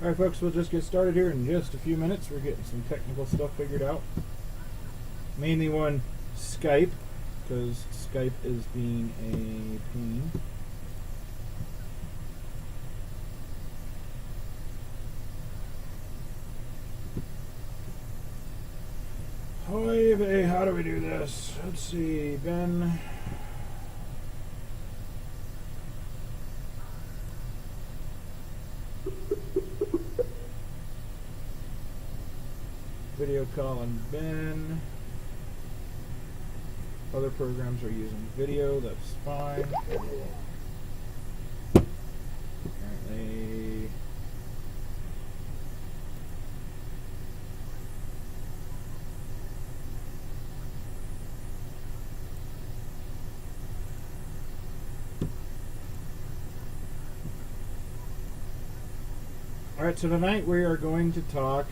Alright folks, we'll just get started here in just a few minutes. We're getting some technical stuff figured out. Mainly one Skype, because Skype is being a pain. Hoy, how do we do this? Let's see, Ben. Video call and Ben. Other programs are using video, that's fine. Apparently. Alright, so tonight we are going to talk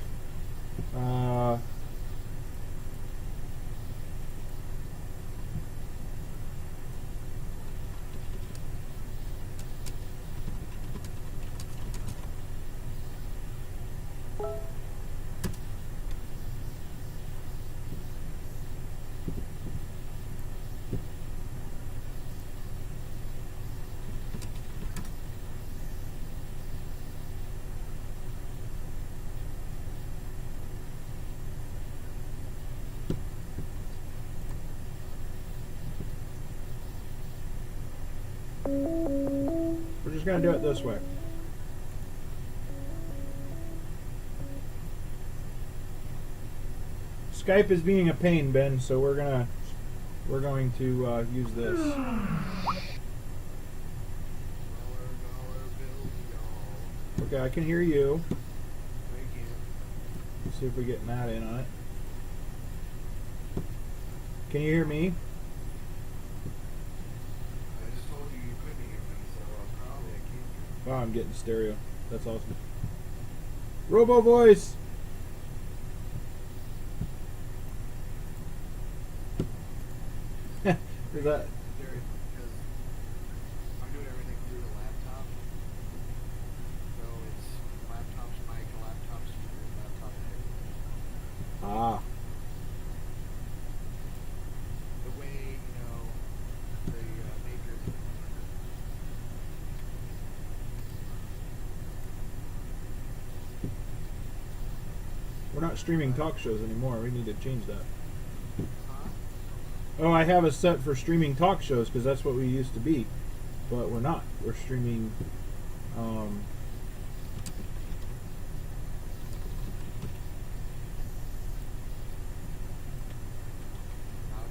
we're just going to do it this way. Skype is being a pain, Ben, so we're going to use this. Okay, I can hear you. Let's see if we get Matt in on it. Can you hear me? Wow, I'm getting stereo. That's awesome. Robo voice! Is that... I'm doing everything through the laptop. So it's laptop's mic, laptop speaker, laptop head. Ah. The way, the makers... We're not streaming talk shows anymore. We need to change that. Huh? Oh, I have a set for streaming talk shows because that's what we used to be. But we're not. We're streaming... Now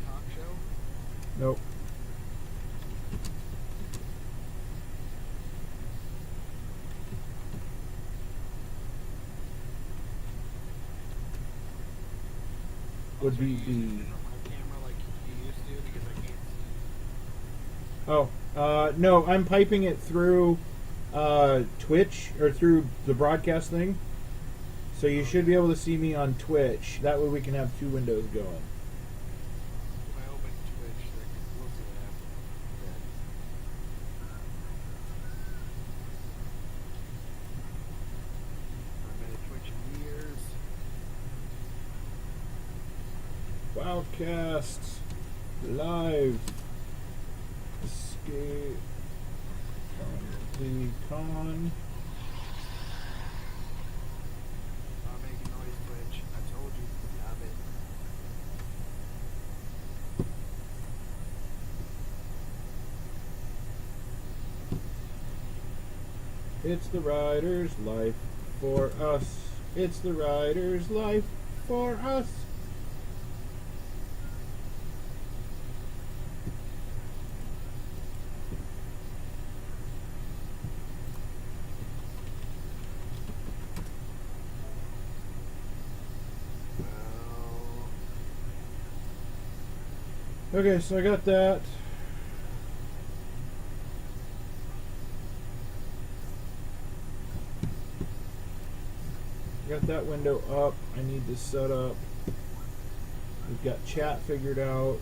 talk show? Nope. Would be the... My camera like you used to because I can't see. Oh, no, I'm piping it through Twitch, or through the broadcast thing. So you should be able to see me on Twitch. That way we can have two windows going. When I open Twitch, we'll see what happens. I've been at Twitch in years. WAOCast live. Escape from the con. Not making noise, Twitch. I told you. Stop it. It's the rider's life for us. It's the rider's life for us. Okay, so I got that. Got that window up. I need to set up. We've got chat figured out.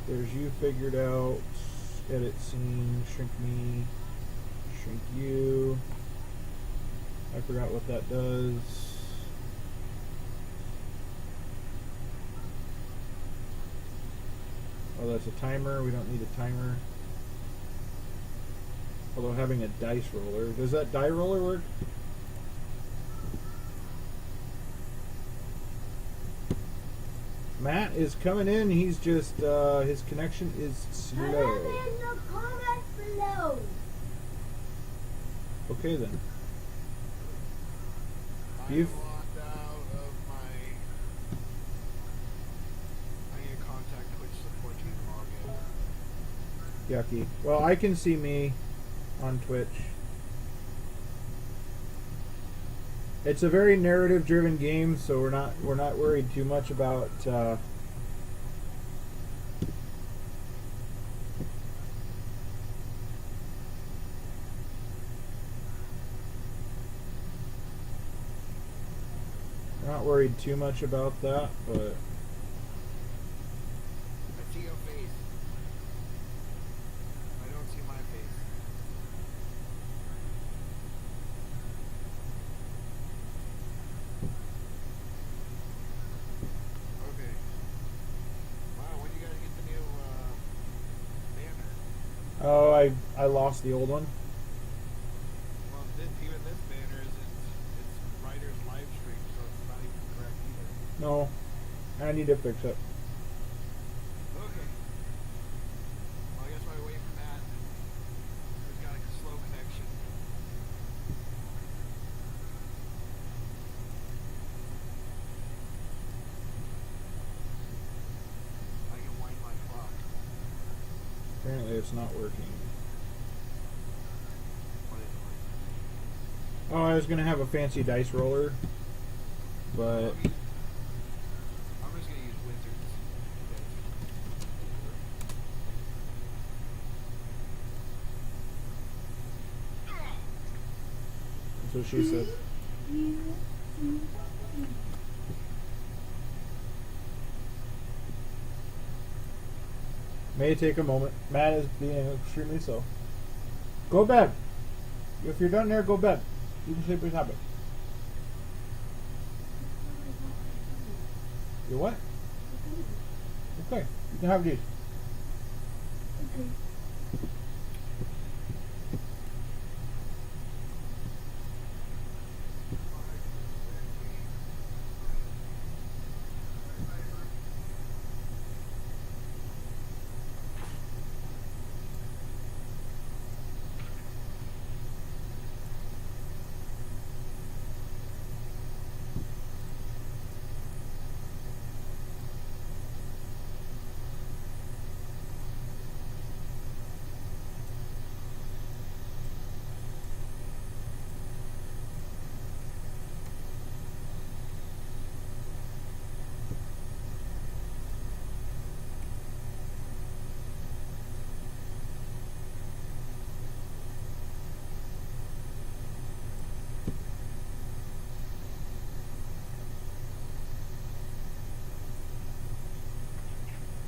There's you figured out. edit scene, shrink me, shrink you. I forgot what that does. Oh, that's a timer. We don't need a timer. Although having a dice roller. Does that die roller work? Matt is coming in. He's just, his connection is slow. Put them in the comments below. Okay then. I You've- am locked out of my. I need to contact Twitch support team and log in. Yucky. Well, I can see me on Twitch. It's a very narrative-driven game, so we're not worried too much about. We're not worried too much about that, but I see your face. I don't see my face. Okay. Wow, when you guys get the new banner? oh, I lost the old one. Well, even this banner is it's writer's live stream, so it's not even correct either. No, I need to fix it. Okay. Well, I guess while we wait for Matt, who's got a slow connection. I can wind my clock. Apparently, it's not working. What is it? Oh, I was gonna have a fancy dice roller, but I'm just gonna use wizards. that's what she said. May take a moment. Matt is being extremely slow. Go to bed. If you're done there, go to bed. You can sleep with habit. You what? Okay. You can have these. Okay.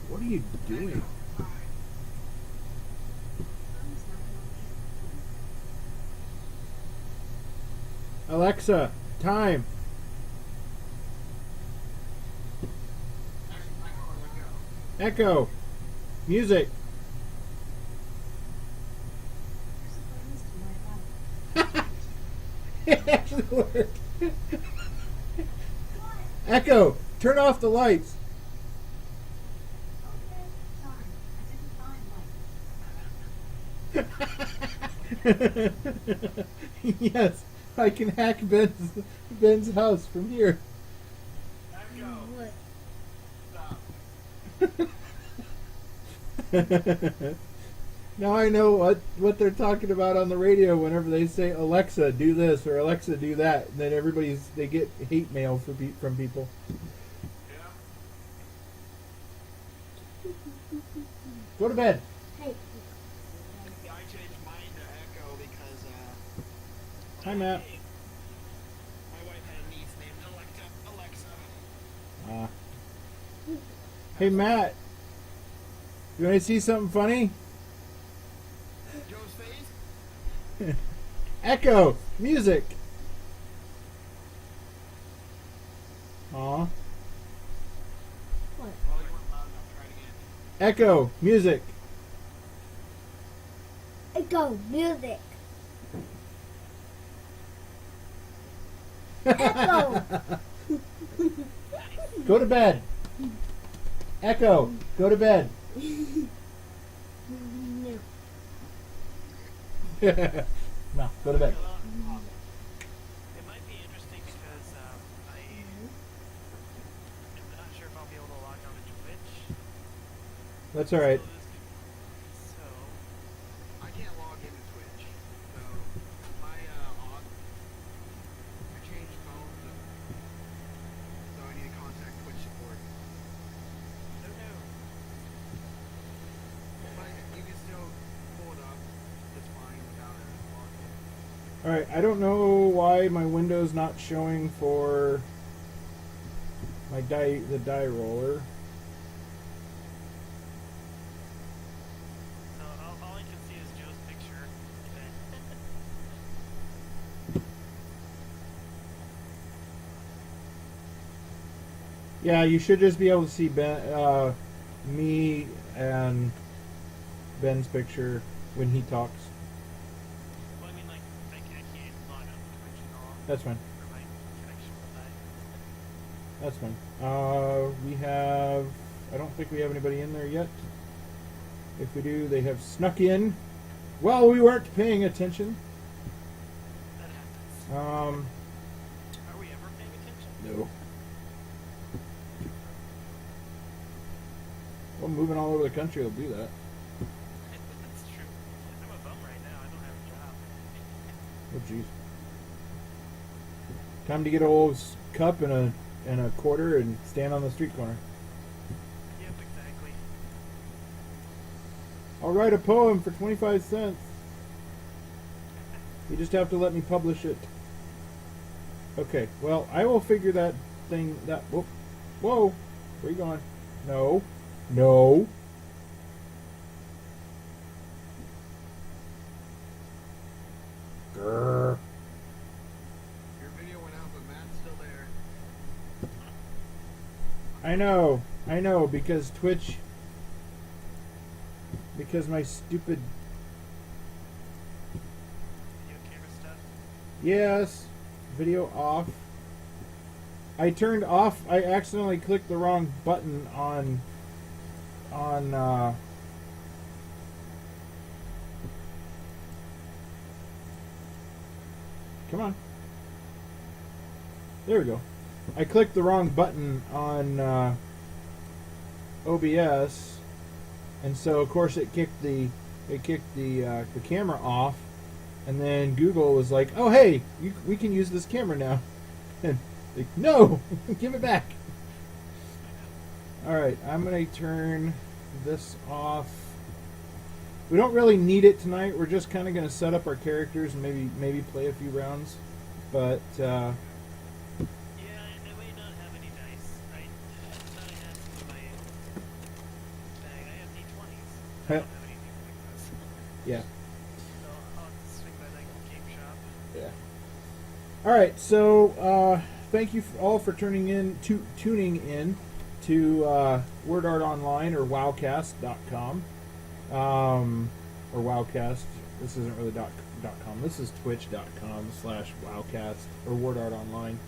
What are you doing? Alexa, time. Echo. Music. It actually worked. Echo, turn off the lights. Yes, I can hack Ben's house from here. Echo, What? stop. Now I know what they're talking about on the radio whenever they say Alexa do this or Alexa do that, and then they get hate mail from people. Yeah. Go to bed. Hey. I changed mine to Echo because Hi, Matt. my wife had a niece named Alexa. Hey, Matt. You want to see something funny? Echo music. Aw. What? Oh, you weren't loud enough. Try it again. Echo music. Echo music. Echo. Go to bed. Echo, go to bed. No. No, go to bed. It might be interesting because I'm not sure if I'll be able to log on to Twitch. That's all right. So I can't log into Twitch, so my I changed phones, so I need to contact Twitch support. no. But you can still pull it up just fine without a login. All right. I don't know why my window's not showing for my the die roller. So all I can see is Joe's picture. Yeah, you should just be able to see me and Ben's picture when he talks. Well, I mean, like, I can't log on to Twitch at all. That's fine. Or my connection will die. That's fine. We have. I don't think we have anybody in there yet. If we do, they have snuck in. Well, we weren't paying attention. That happens. Are we ever paying attention? No. Well, moving all over the country will do that. That's true. I'm a bum right now. I don't have a job. Oh, jeez. Time to get a old cup and a quarter and stand on the street corner. Yep, exactly. I'll write a poem for 25 cents. You just have to let me publish it. Okay, well, I will figure that thing whoop. Whoa. Where you going? No. No. Grrr. Your video went out, but Matt's still there. I know, because Twitch, because my stupid, Video camera stuff. yes, video off. I accidentally clicked the wrong button on, come on. There we go. I clicked the wrong button on OBS, and so of course it kicked the camera off, and then Google was like, "Oh hey, we can use this camera now," and like, no, give it back. All right, I'm gonna turn this off. We don't really need it tonight. We're just kind of gonna set up our characters and maybe play a few rounds, but. Yeah, I may not have any dice. I thought I had some in my bag. I have D20s. I don't have anything like this. Yeah. So I'll have to swing by that game shop. Yeah. All right. So thank you all for tuning in to Word Art Online or WAOCast.com or WAOCast. This isn't really .com. This is twitch.com/WAOCast or Word Art Online.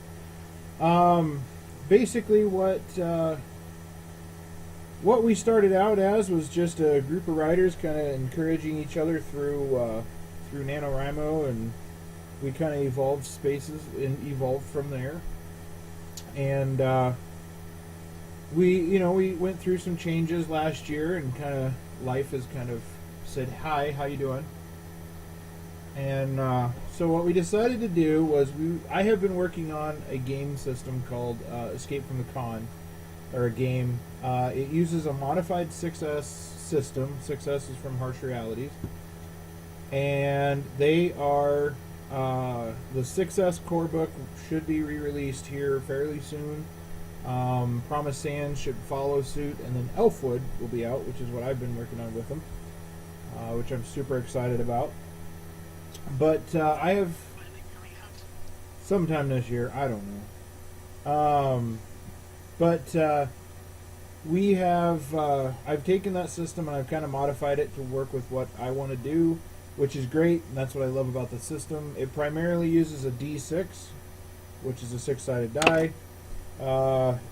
Basically, what we started out as was just a group of writers kind of encouraging each other through NaNoWriMo, and we kind of evolved spaces and evolved from there. And we went through some changes last year, and kind of life has kind of said, "Hi, how you doing?" And so what we decided to do was I have been working on a game system called Escape from the Con, or a game. It uses a modified 6S system. 6S is from Harsh Realities, and they are the 6S core book should be re-released here fairly soon. Promised Sands should follow suit, and then Elfwood will be out, which is what I've been working on with them, which I'm super excited about. But I have Finally coming out. sometime this year. I don't know. But we have. I've taken that system and I've kind of modified it to work with what I want to do, which is great. And that's what I love about the system. It primarily uses a D6, which is a six-sided die.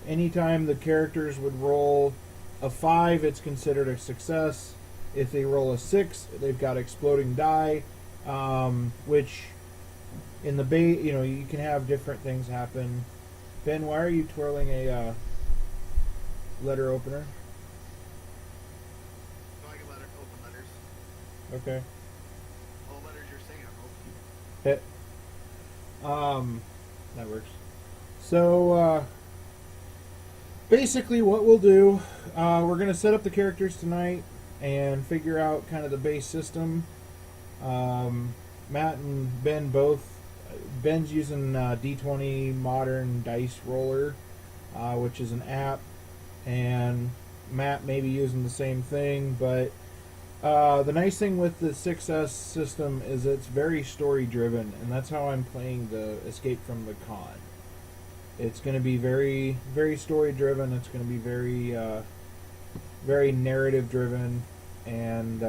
Anytime the characters would roll a 5, it's considered a success. If they roll a 6, they've got exploding die, which in the you can have different things happen. Ben, why are you twirling a letter opener? So I can open letters. Okay. All letters you're saying I'm open. Hit. That works. So, basically what we'll do, we're going to set up the characters tonight and figure out kind of the base system. Matt and Ben both. Ben's using D20 Modern Dice Roller, which is an app, and Matt may be using the same thing, but the nice thing with the 6S system is it's very story driven, and that's how I'm playing the Escape from the Con. It's going to be very, very story driven. It's going to be very, very narrative driven, and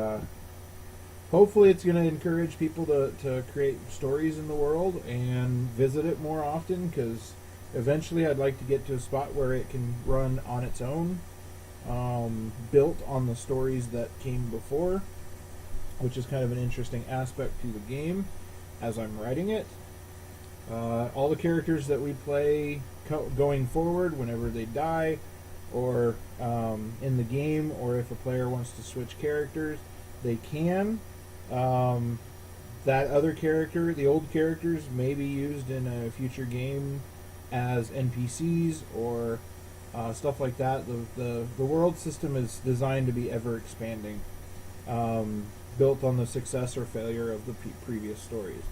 hopefully it's going to encourage people to create stories in the world and visit it more often, because eventually I'd like to get to a spot where it can run on its own, built on the stories that came before, which is kind of an interesting aspect to the game as I'm writing it. All the characters that we play going forward, whenever they die, or in the game, or if a player wants to switch characters, they can. That other character, the old characters, may be used in a future game as NPCs or stuff like that. The world system is designed to be ever expanding, built on the success or failure of the previous stories.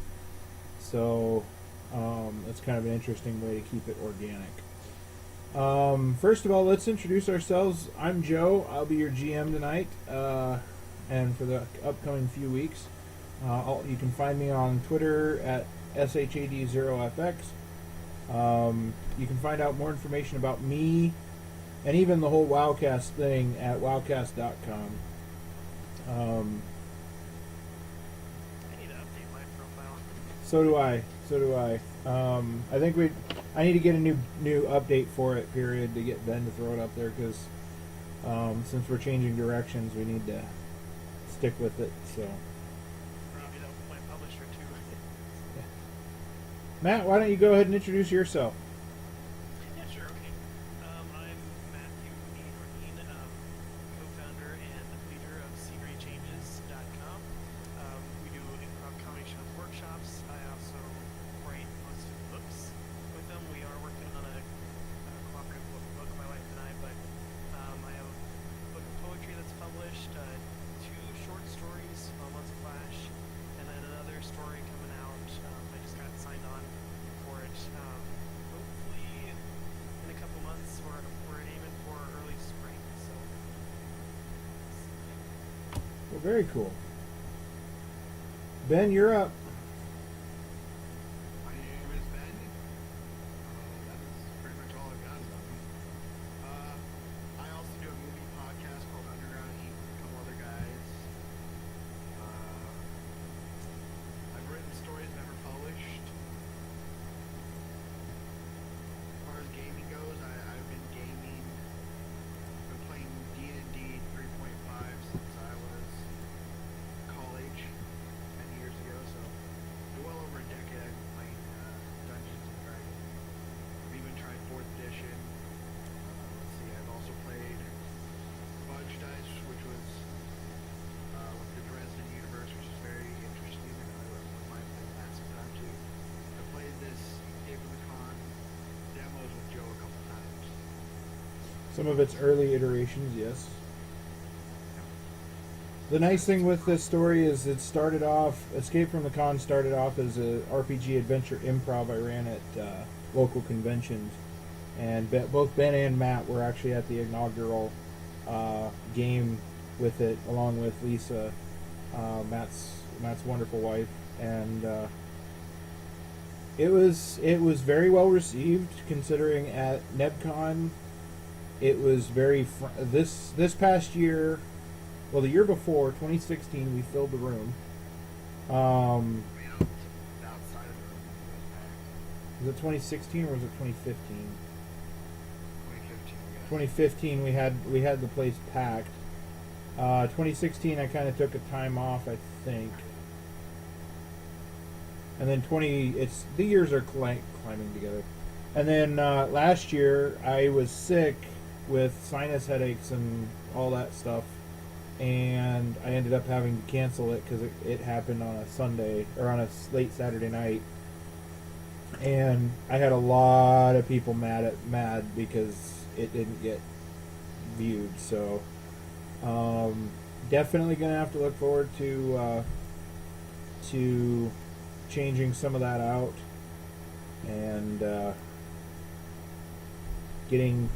So that's kind of an interesting way to keep it organic. First of all, let's introduce ourselves. I'm Joe. I'll be your GM tonight, and for the upcoming few weeks. You can find me on Twitter at SHAD0FX. You can find out more information about me and even the whole WAOCast thing at WAOCast.com. I need to update my profile. So do I. I think I need to get a new update for it, period, to get Ben to throw it up there, because since we're changing directions, we need to stick with it. So, Maybe that'll be my publisher too. Matt, why don't you go ahead and introduce yourself? Yeah, sure, okay. I'm Matthew Orneen, co-founder and leader of SeaGreatChanges.com. We do improv comedy shop workshops. I also write most of the books with them. We are working on a cooperative book, my wife and I, but I have a book of poetry that's published, 2 short stories, one's a flash, and then another story coming out. I just got signed on for it. Hopefully in a couple months. We're aiming for early spring. So. Well, very cool. Ben, you're up. My name is Ben. That is pretty much all I've got about me. I also do a movie podcast called Underground Heat with a couple other guys. I've written stories never published. As far as gaming goes, I've been gaming. I've been playing D&D 3.5 since I was college 10 years ago, so well over a decade I've been playing Dungeons and Dragons. I've even tried 4th edition. Let's see, I've also played Fudge Dice, which was with the Dresden universe, which is very interesting, and I wouldn't mind playing that sometime too. I played this Escape from the Con demos with Joe a couple times. Some of its early iterations, yes. The nice thing with this story is it started off, Escape from the Con started off as a RPG adventure improv I ran at local conventions. And both Ben and Matt were actually at the inaugural game with it, along with Lisa, Matt's wonderful wife. and it was very well received, considering at NebCon it was very this past year, well, the year before, 2016, we filled the room. I mean, outside of the room, it was packed. Was it 2016 or was it 2015? 2015, I guess. 2015 we had the place packed. 2016 I kind of took a time off, I think. And then the years are climbing together. And then last year I was sick with sinus headaches and all that stuff, and I ended up having to cancel it because it happened on a Sunday or on a late Saturday night, and I had a lot of people mad because it didn't get viewed. So definitely gonna have to look forward to changing some of that out and getting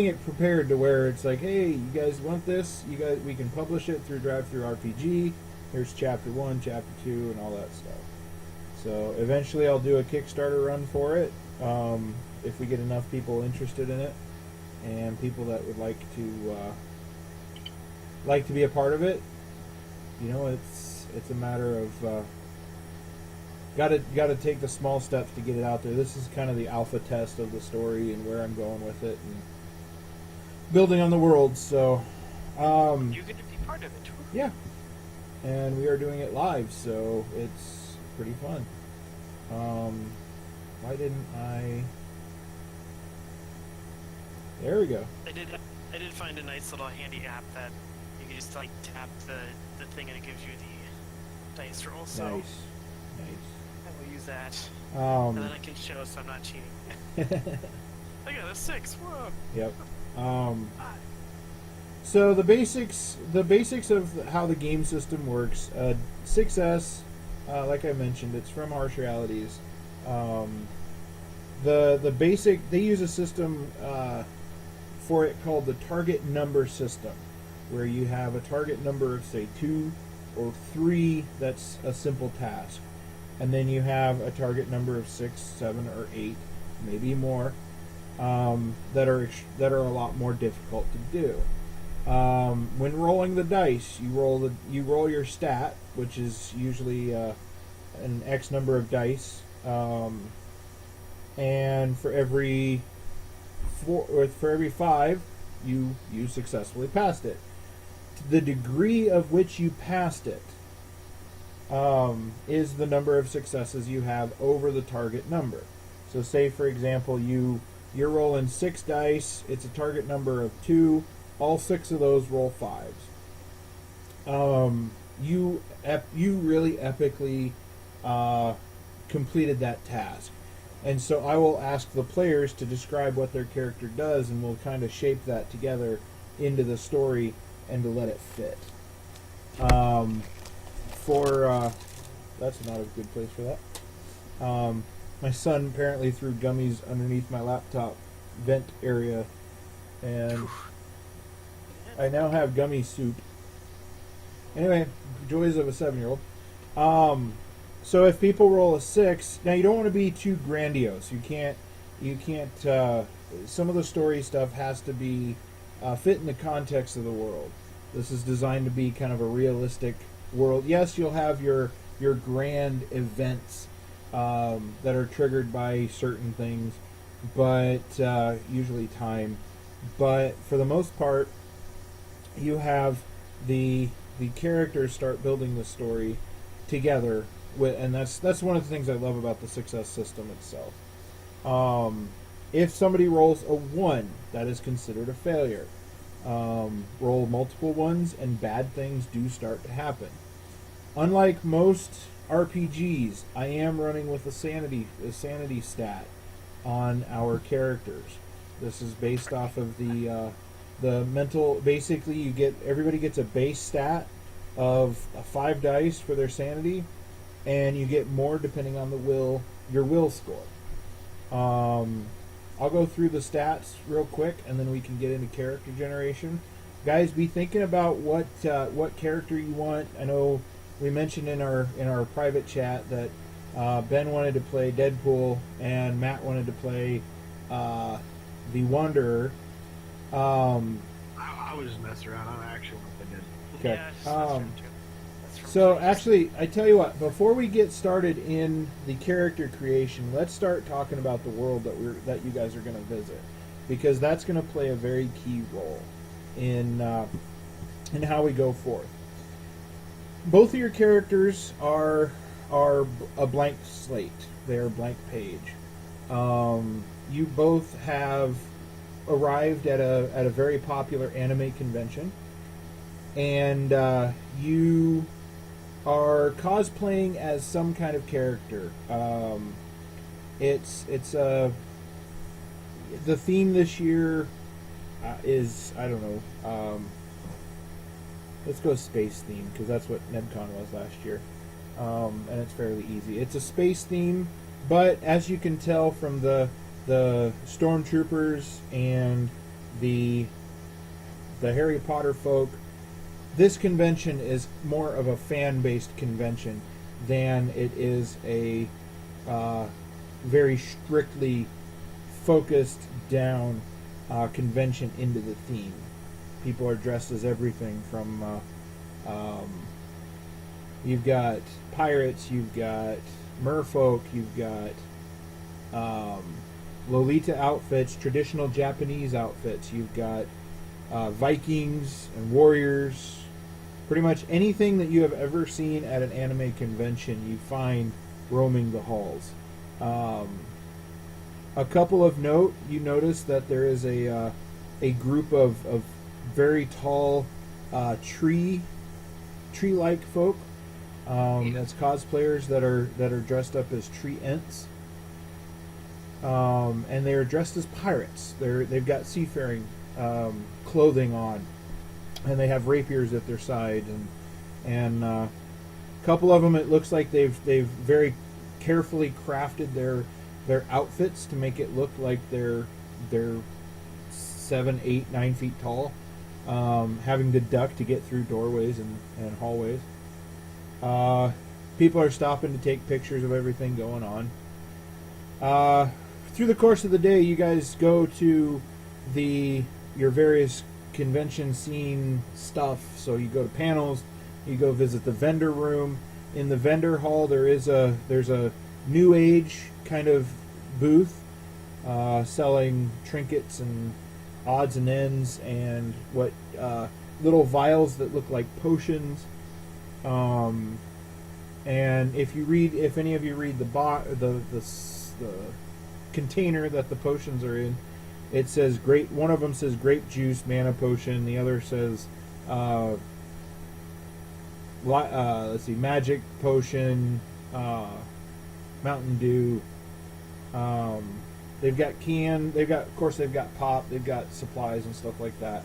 it prepared to where it's like, hey, you guys want this? We can publish it through Drive-Thru RPG. Here's chapter 1, chapter 2, and all that stuff. So eventually I'll do a Kickstarter run for it, if we get enough people interested in it and people that would like to be a part of it. It's a matter of got to take the small steps to get it out there. This is kind of the alpha test of the story and where I'm going with it and building on the world. So You get to be part of it. yeah, and we are doing it live, so it's pretty fun. Why didn't I? There we go. I did find a nice little handy app that you can just like tap the thing and it gives you the dice roll. So Nice. I will use that, Um, and then I can show so I'm not cheating. I got a 6. Whoa. Yep. So the basics of how the game system works. 6S, like I mentioned, it's from Harsh Realities. The basic, they use a system for it called the target number system, where you have a target number of, say, 2 or 3. That's a simple task, and then you have a target number of 6, 7, or 8, maybe more, that are a lot more difficult to do. When rolling the dice, you roll your stat, which is usually an X number of dice, and for every 5, you successfully passed it. The degree of which you passed it is the number of successes you have over the target number. So, say for example, you're rolling 6 dice. It's a target number of 2. All 6 of those roll 5s. You really epically completed that task. And so I will ask the players to describe what their character does, and we'll kind of shape that together into the story and to let it fit. That's not a good place for that. My son apparently threw gummies underneath my laptop vent area, and I now have gummy soup. Anyway, joys of a 7-year-old. So if people roll a 6, now you don't want to be too grandiose. You can't. Some of the story stuff has to be fit in the context of the world. This is designed to be kind of a realistic world. Yes, you'll have your grand events that are triggered by certain things, but usually time. But for the most part, you have the characters start building the story together, and that's one of the things I love about the success system itself. If somebody rolls a 1, that is considered a failure. Roll multiple 1s, and bad things do start to happen. Unlike most RPGs, I am running with a sanity stat on our characters. This is based off of the mental. Basically, everybody gets a base stat of 5 dice for their sanity, and you get more depending on your will score. I'll go through the stats real quick, and then we can get into character generation. Guys, be thinking about what character you want. I know we mentioned in our private chat that Ben wanted to play Deadpool and Matt wanted to play the Wanderer. I was just messing around. I actually want to play Deadpool. Okay. Yeah, that's true too. That's from So Changes. actually, I tell you what. Before we get started in the character creation, let's start talking about the world that you guys are going to visit, because that's going to play a very key role in how we go forth. Both of your characters are a blank slate. They are a blank page. You both have arrived at a very popular anime convention, and you are cosplaying as some kind of character. It's the theme this year is, I don't know. Let's go space theme, because that's what NebCon was last year, and it's fairly easy. It's a space theme, but as you can tell from the stormtroopers and the Harry Potter folk, this convention is more of a fan-based convention than it is a very strictly focused down convention into the theme. People are dressed as everything from you've got pirates, you've got merfolk, you've got Lolita outfits, traditional Japanese outfits, you've got Vikings and warriors. Pretty much anything that you have ever seen at an anime convention, you find roaming the halls. A couple of note, you notice that there is a group of very tall tree-like folk. That's cosplayers that are dressed up as tree ents, and they are dressed as pirates. They've got seafaring clothing on, and they have rapiers at their side, and a couple of them, it looks like they've very carefully crafted their outfits to make it look like they're 7, 8, 9 feet tall, having to duck to get through doorways and hallways. People are stopping to take pictures of everything going on. Through the course of the day, you guys go to your various convention scene stuff. So you go to panels, you go visit the vendor room. In the vendor hall, there's a new age kind of booth selling trinkets and odds and ends and what little vials that look like potions. And if any of you read the container that the potions are in, it says one of them says grape juice mana potion, the other says let's see, magic potion, Mountain Dew. They've got pop, they've got supplies and stuff like that.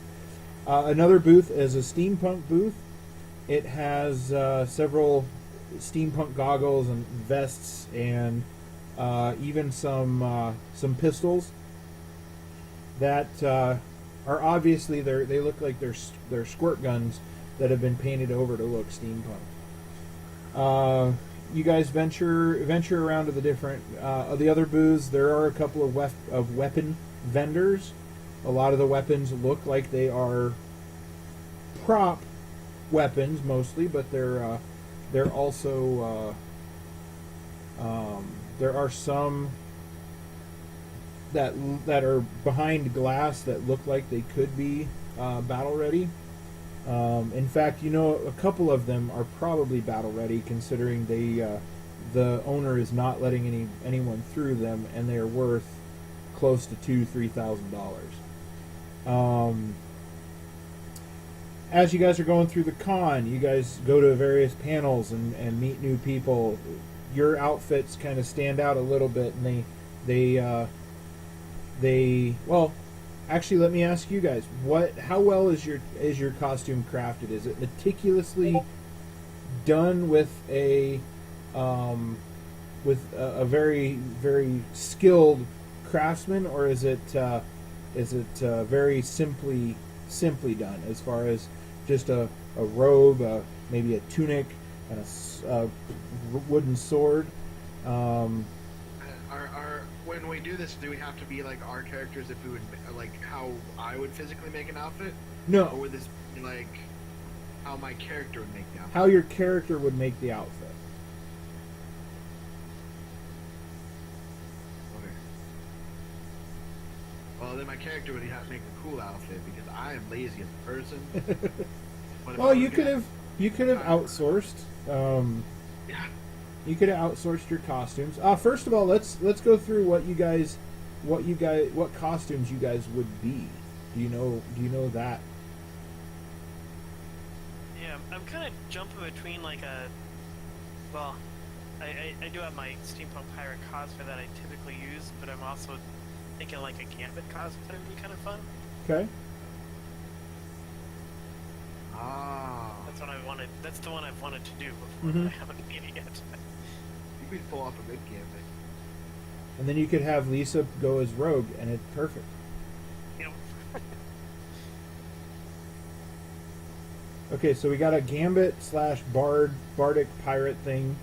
Another booth is a steampunk booth. It has several steampunk goggles and vests, and even some pistols that are obviously they look like they're squirt guns that have been painted over to look steampunk. You guys venture around to the different the other booths. There are a couple of weapon vendors. A lot of the weapons look like they are prop weapons mostly, but they're also there are some that are behind glass that look like they could be battle ready. In fact, a couple of them are probably battle ready, considering the owner is not letting anyone through them, and they are worth close to $2,000-3,000. As you guys are going through the con, you guys go to various panels and meet new people. Your outfits kind of stand out a little bit, and well, actually, let me ask you guys: how well is your costume crafted? Is it meticulously done with a very very skilled craftsman, or is it very simply done as far as just a robe, maybe a tunic, and a wooden sword. When we do this, do we have to be like our characters if we would like how I would physically make an outfit, or No, would this be like how my character would make the outfit? how your character would make the outfit. Okay. Well, then my character would have to make a cool outfit because I am lazy as a person. But if Well, I you was could gonna- have outsourced. Yeah. You could have outsourced your costumes. First of all, let's go through what costumes you guys would be. Do you know that? Yeah, I'm kind of jumping between like a. Well, I do have my steampunk pirate cosplay that I typically use, but I'm also thinking like a Gambit cosplay would be kind of fun. Okay. Ah. That's what I wanted. That's the one I've wanted to do before, Mhm. but I haven't made it yet. You could pull off a good gambit. And then you could have Lisa go as Rogue, and it's perfect. Yep. Okay, so we got a Gambit / Bardic pirate thing.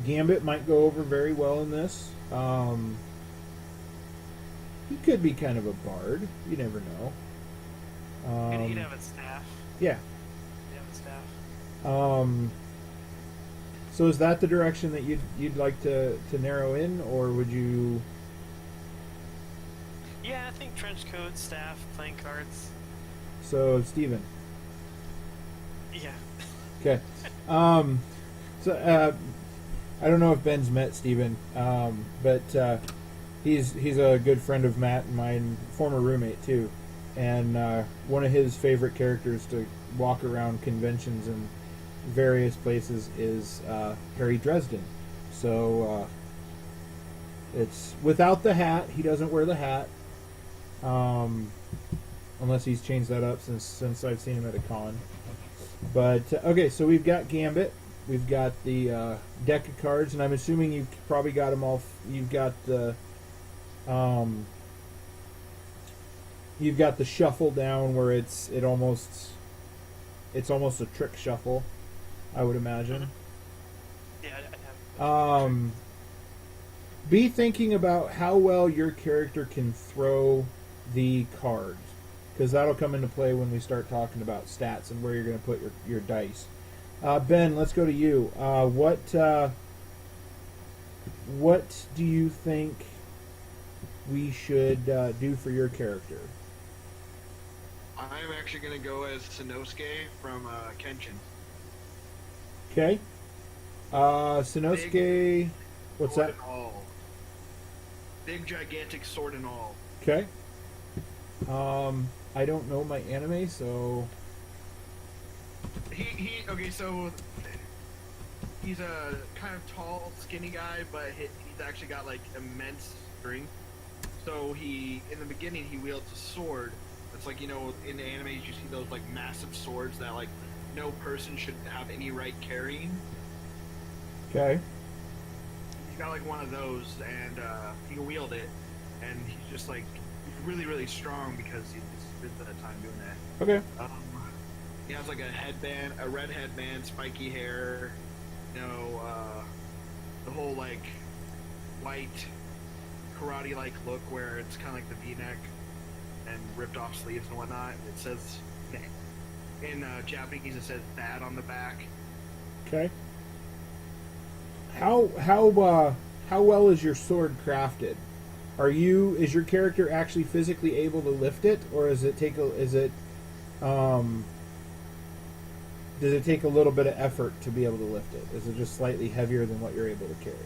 Gambit might go over very well in this. He could be kind of a bard. You never know. He'd have a staff. Yeah. He'd have a staff. So is that the direction that you'd like to narrow in, or would you? Yeah, I think trench coat, staff, playing cards. So Steven. Yeah. Okay. I don't know if Ben's met Steven, but he's a good friend of Matt and mine, former roommate too, and one of his favorite characters to walk around conventions and various places is Harry Dresden. So it's without the hat. He doesn't wear the hat, unless he's changed that up since I've seen him at a con. But okay, so we've got Gambit, we've got the deck of cards, and I'm assuming you've probably got them all. You've got the shuffle down where it's almost a trick shuffle, I would imagine. Yeah, I'd have. Be thinking about how well your character can throw the cards, because that'll come into play when we start talking about stats and where you're going to put your dice. Ben, let's go to you. What do you think we should do for your character? I'm actually gonna go as Sanosuke from Kenshin. Okay. Sanosuke. What's Sword that? and all. Big gigantic sword and all. Okay. I don't know my anime, so Okay, so he's a kind of tall, skinny guy, but he's actually got like immense strength. So in the beginning, he wields a sword. It's like, in the animes you see those like massive swords that like no person should have any right carrying. okay. He's got like one of those, and he can wield it, and he's just like he's really, really strong because he spends a time doing that. Okay. He has like a headband, a red headband, spiky hair, the whole like white karate-like look where it's kind of like the V-neck and ripped off sleeves and whatnot. It says in Japanese it says "bad" on the back. Okay. How well is your sword crafted? Is your character actually physically able to lift it, or does it take a little bit of effort to be able to lift it? Is it just slightly heavier than what you're able to carry?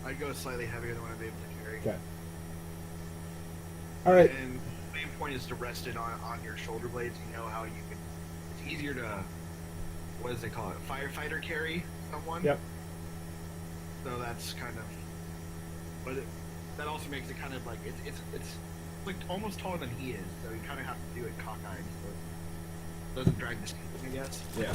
I'd go slightly heavier than what I'm able to carry. Okay. All right. And the main point is to rest it on your shoulder blades. You know how you can. It's easier to, what does they call it? Firefighter carry someone. Yep. So that's kind of, but that also makes it kind of like it's like almost taller than he is. So you kind of have to do it cockeyed, so it doesn't drag the ceiling, I guess. Yeah.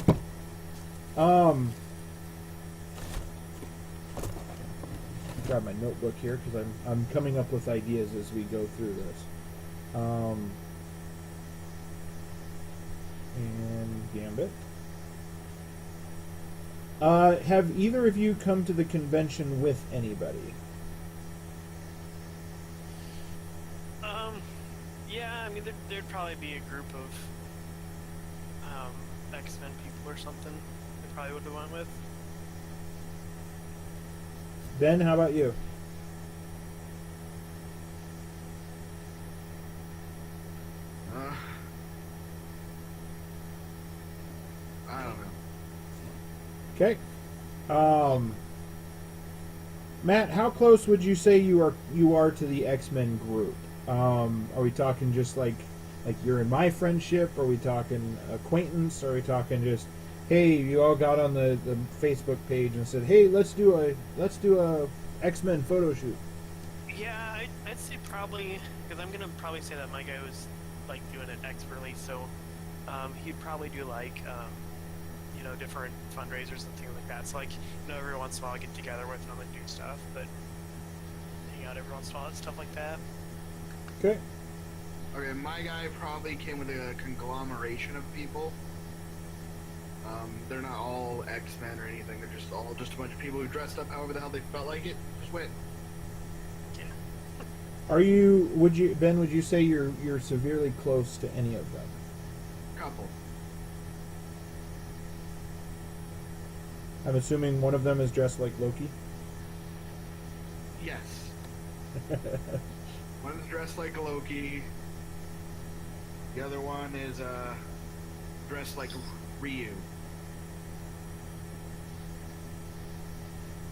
Grab my notebook here because I'm coming up with ideas as we go through this. And Gambit. Have either of you come to the convention with anybody? Yeah, I mean, there'd probably be a group of X-Men people or something. They probably would have went with. Ben, how about you? I don't know. Okay. Matt, how close would you say you are to the X-Men group? Are we talking just like you're in my friendship? Are we talking acquaintance? Are we talking just, hey, you all got on the Facebook page and said, hey, let's do a X-Men photo shoot? Yeah, I'd say probably, because I'm gonna probably say that my guy was like doing it expertly, so he'd probably do like different fundraisers and things like that. So like every once in a while I get together with them and do stuff, but hang out every once in a while and stuff like that. Okay. Okay, my guy probably came with a conglomeration of people. They're not all X-Men or anything. They're just a bunch of people who dressed up however the hell they felt like it. Just went. Yeah. Would you say you're severely close to any of them? Couple. I'm assuming one of them is dressed like Loki. Yes. One's dressed like Loki. The other one is dressed like Ryu.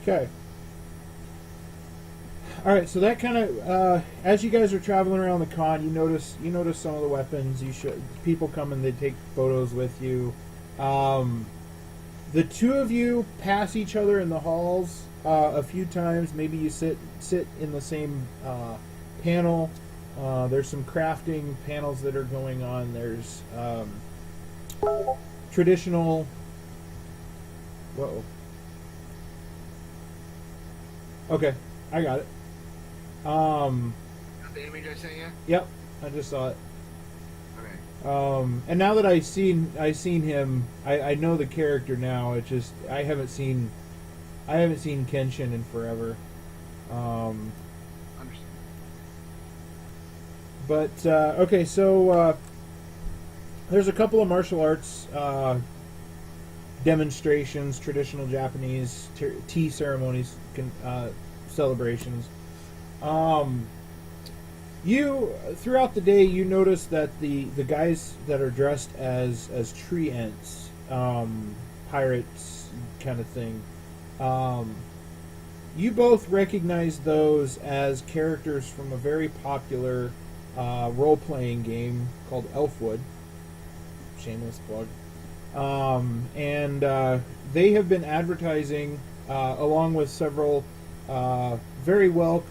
Okay. All right. So that kind of, as you guys are traveling around the con, you notice some of the weapons. People come and they take photos with you. The two of you pass each other in the halls a few times. Maybe you sit in the same panel. There's some crafting panels that are going on. There's traditional. Whoa. Okay, I got it. Got the image I sent you? Yep, I just saw it. Okay. And now that I've seen him, I know the character now. It just I haven't seen Kenshin in forever. Understand. But okay, so there's a couple of martial arts demonstrations, traditional Japanese tea ceremonies, celebrations. You throughout the day, you notice that the guys that are dressed as tree ents, pirates kind of thing, you both recognize those as characters from a very popular role-playing game called Elfwood. Shameless plug. And they have been advertising along with several very well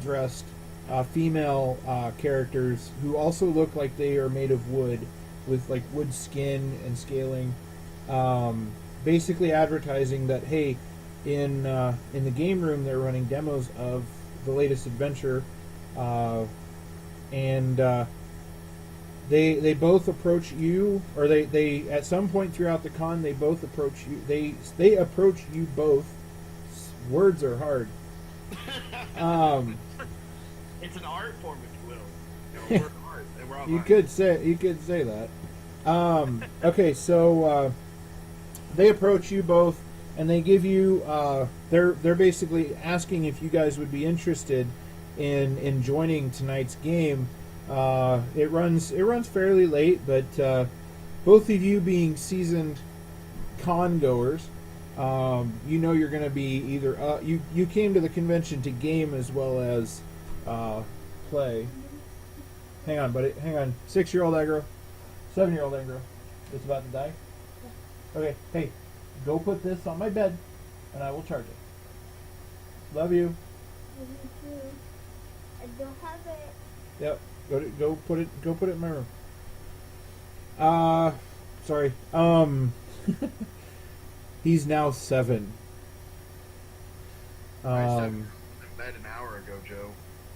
dressed female characters who also look like they are made of wood, with like wood skin and scaling. Basically advertising that, hey, in the game room they're running demos of the latest adventure, and they both approach you, or they at some point throughout the con they both approach you. They approach you both. Words are hard. It's an art form, if you will. We're art, and we're all You art. could say that. Okay, so they approach you both, and they give you. They're basically asking if you guys would be interested in joining tonight's game. It runs fairly late, but both of you being seasoned con goers, you're going to be either you came to the convention to game as well as play. Hang on, buddy. Hang on. 6-year-old aggro. 7-year-old aggro. It's about to die. Okay. Hey, go put this on my bed, and I will charge it. Love you. I don't have it. Yep. Go put it in my room. Sorry. He's now 7. I said in bed an hour ago, Joe.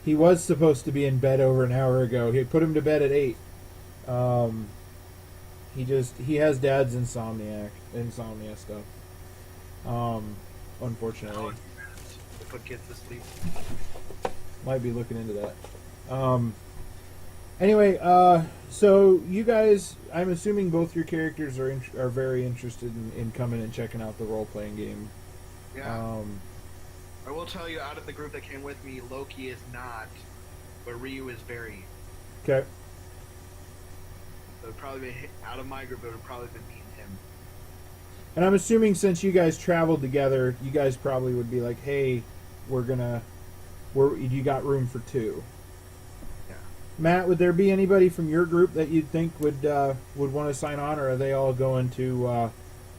He was supposed to be in bed over an hour ago. He put him to bed at 8. He has dad's insomnia stuff. Unfortunately, To put kids to sleep. might be looking into that. Anyway, so you guys, I'm assuming both your characters are very interested in coming and checking out the role playing game. Yeah. I will tell you, out of the group that came with me, Loki is not, but Ryu is very. Okay. So it would probably be out of my group. It would probably be me and him. And I'm assuming since you guys traveled together, you guys probably would be like, "Hey, you got room for two." Yeah. Matt, would there be anybody from your group that you'd think would want to sign on, or are they all going to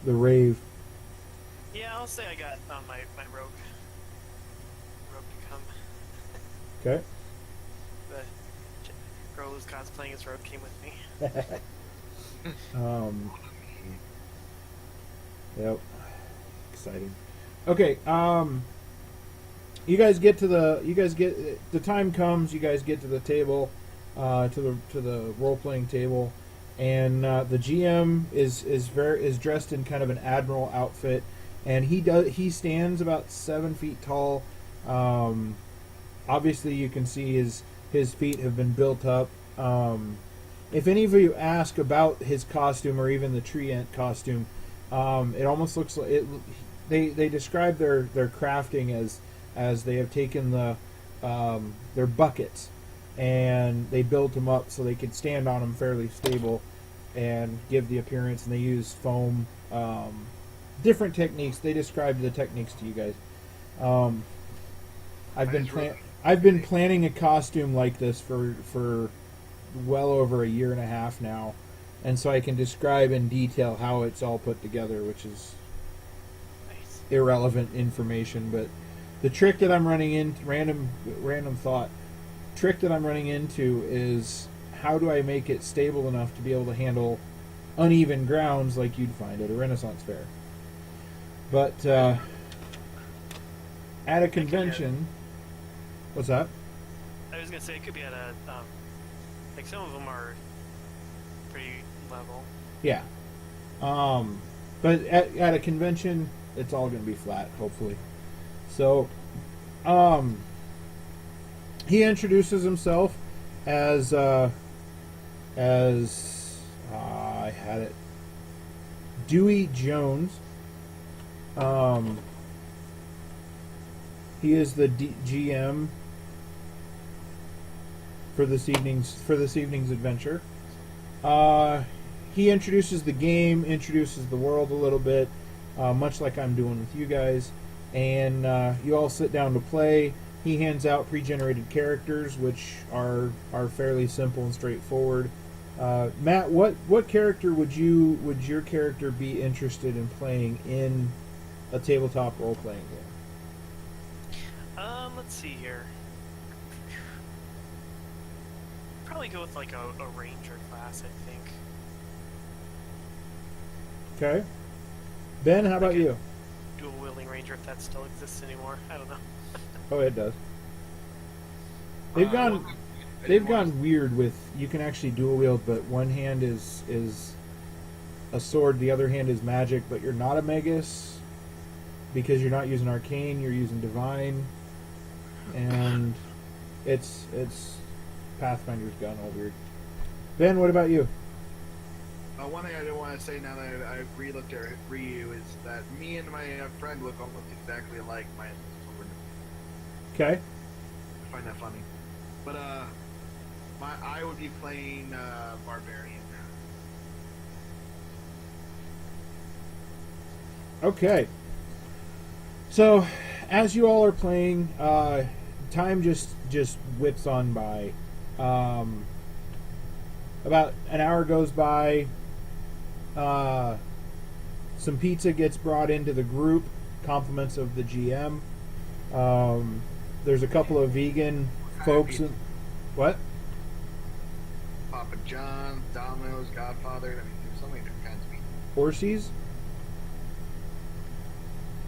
the rave? Yeah, I'll say I got my rogue to come. Okay. The girl who's cosplaying as Rogue came with me. Yep. Exciting. Okay. You guys get the time comes. You guys get to the table, to the role playing table, and the GM is dressed in kind of an admiral outfit, and he stands about 7 feet tall. Obviously, you can see his feet have been built up. If any of you ask about his costume or even the tree ant costume, it almost looks like it. They describe their crafting as they have taken their buckets and they built them up so they could stand on them fairly stable and give the appearance. And they use foam, different techniques. They described the techniques to you guys. I've been planning a costume like this for well over a year and a half now, and so I can describe in detail how it's all put together, which is Nice. irrelevant information. But the trick that I'm running into, random thought, trick that I'm running into is how do I make it stable enough to be able to handle uneven grounds like you'd find at a Renaissance fair. But at a convention, what's that? I was gonna say it could be at a like some of them are pretty level. Yeah. But at a convention, it's all going to be flat, hopefully. So, he introduces himself as I had it, Dewey Jones. He is the GM for this evening's adventure. He introduces the game, introduces the world a little bit, much like I'm doing with you guys, and you all sit down to play. He hands out pre-generated characters, which are fairly simple and straightforward. Matt, what character would your character be interested in playing in a tabletop role-playing game? Let's see here. Probably go with like a ranger class, I think. Okay. Ben, how about you? Dual wielding ranger, if that still exists anymore. I don't know. Oh, it does. They've gone weird with you can actually dual wield, but one hand is a sword, the other hand is magic, but you're not a magus because you're not using arcane, you're using divine, and it's Pathfinder's gone all weird. Ben, what about you? One thing I did want to say now that I re-looked at Ryu is that me and my friend look almost exactly alike. Okay. I find that funny. But I would be playing Barbarian. Okay. So, as you all are playing, time just whips on by. About an hour goes by. Some pizza gets brought into the group, compliments of the GM. There's a couple of vegan folks. What? Papa John's, Domino's, Godfather. I mean, there's so many different kinds of meat. Horsies?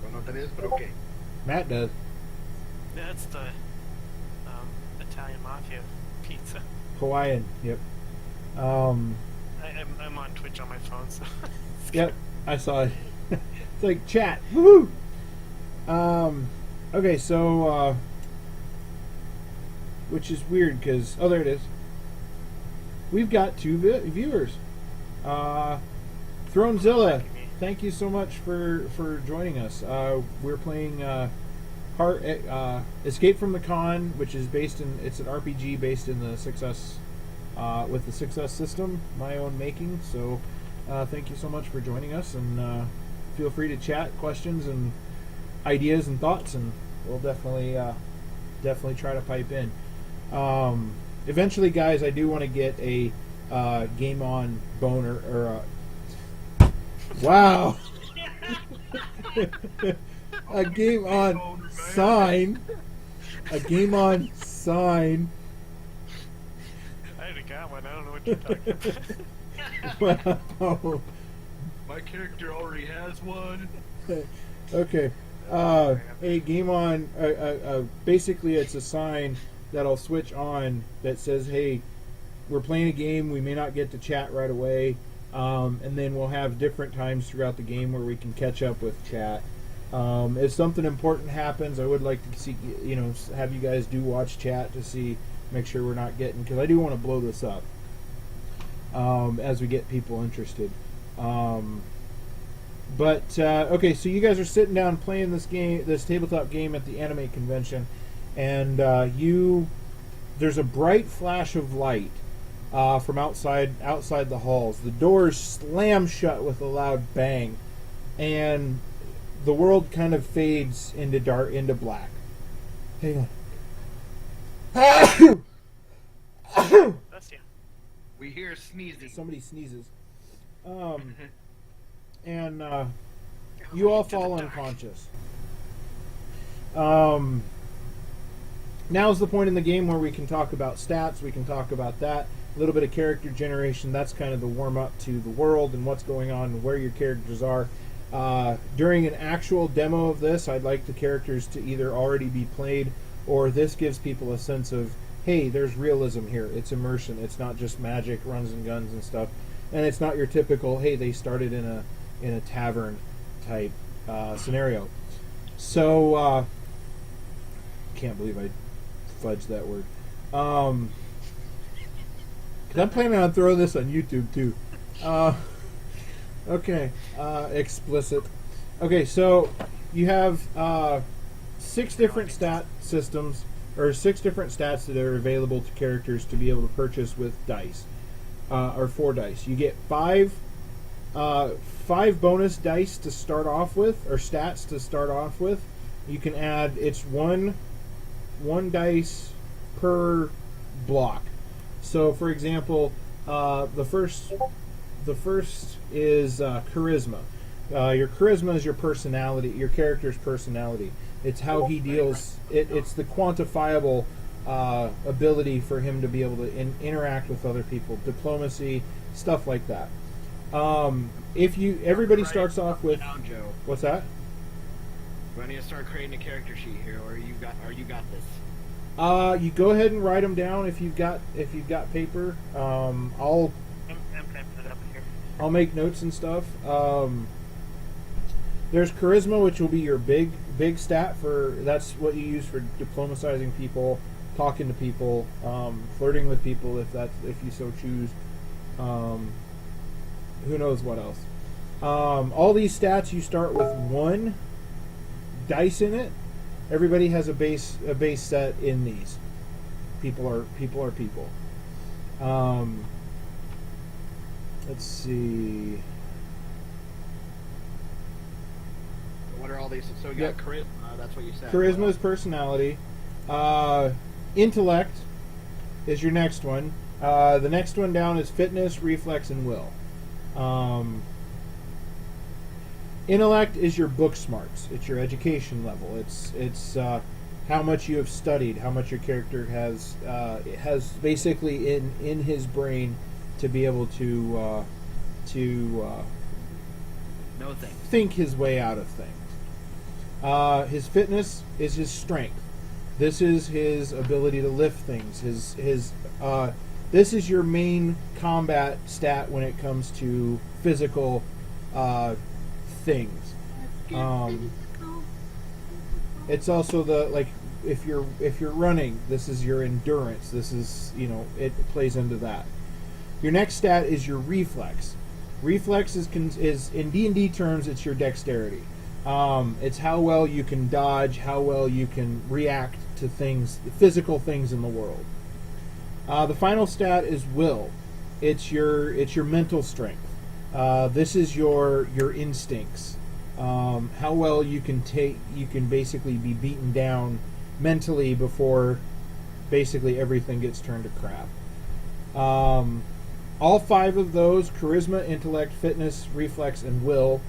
Don't know what that is, but okay. Matt does. That's the Italian mafia pizza. Hawaiian, yep. I I'm on Twitch on my phone, so. Yep, I saw it. It's like chat. Woohoo! Okay, so which is weird because there it is. We've got 2 viewers. Thronezilla, thank you so much for joining us. We're playing Escape from the Con, which is it's an RPG based in the Success with the Success system, my own making. So thank you so much for joining us, and feel free to chat questions and ideas and thoughts, and we'll definitely try to pipe in. Eventually, guys, I do want to get a game on boner or wow. A game on sign. A game on sign. I already got one. I don't know what you're talking about. Wow. My character already has one. Okay. A game on. Basically, it's a sign that'll switch on that says, "Hey, we're playing a game. We may not get to chat right away." And then we'll have different times throughout the game where we can catch up with chat. If something important happens, I would like to see, have you guys do watch chat to make sure we're not getting, because I do want to blow this up as we get people interested. Okay, so you guys are sitting down playing this tabletop game at the anime convention, and there's a bright flash of light from outside the halls. The doors slam shut with a loud bang, and the world kind of fades into black. Hang on. That's you. We hear sneezing. Somebody sneezes. And you all fall unconscious. Now's the point in the game where we can talk about stats, we can talk about that, a little bit of character generation. That's kind of the warm-up to the world and what's going on and where your characters are. During an actual demo of this, I'd like the characters to either already be played, or this gives people a sense of, hey, there's realism here. It's immersion. It's not just magic, runs and guns and stuff. And it's not your typical, hey, they started in a tavern type scenario. So, can't believe I fudged that word. Because I'm planning on throwing this on YouTube too. Okay, explicit. Okay, so you have 6 different stat systems, or 6 different stats that are available to characters to be able to purchase with dice, or 4 dice. You get 5 bonus dice to start off with, or stats to start off with. You can add, it's one dice per block. So, for example, the first is charisma. Your charisma is your personality, your character's personality. It's how he deals. It's the quantifiable ability for him to be able to interact with other people, diplomacy, stuff like that. Everybody starts off with Down, Joe. what's that? Do I need to start creating a character sheet here, or you got this? You go ahead and write them down if you've got paper. I'm typing it up here. I'll make notes and stuff. There's charisma, which will be your big stat that's what you use for diplomatizing people, talking to people, flirting with people if you so choose. Who knows what else? All these stats, you start with 1 dice in it. Everybody has a base set in these. People are people. Let's see. What are all these? So we Yep. got charisma. That's what you said. Charisma is personality. Intellect is your next one. The next one down is fitness, reflex, and will. Intellect is your book smarts. It's your education level. It's how much you have studied, how much your character has basically in his brain to be able to No thing. think his way out of things. His fitness is his strength. This is his ability to lift things. This is your main combat stat when it comes to physical things. It's also the like if you're running, this is your endurance. This is it plays into that. Your next stat is your reflex. Reflex is in D&D terms, it's your dexterity. It's how well you can dodge, how well you can react to things, physical things in the world. The final stat is will. It's your mental strength. This is your instincts. How well you can basically be beaten down mentally before basically everything gets turned to crap. All 5 of those, charisma, intellect, fitness, reflex, and will,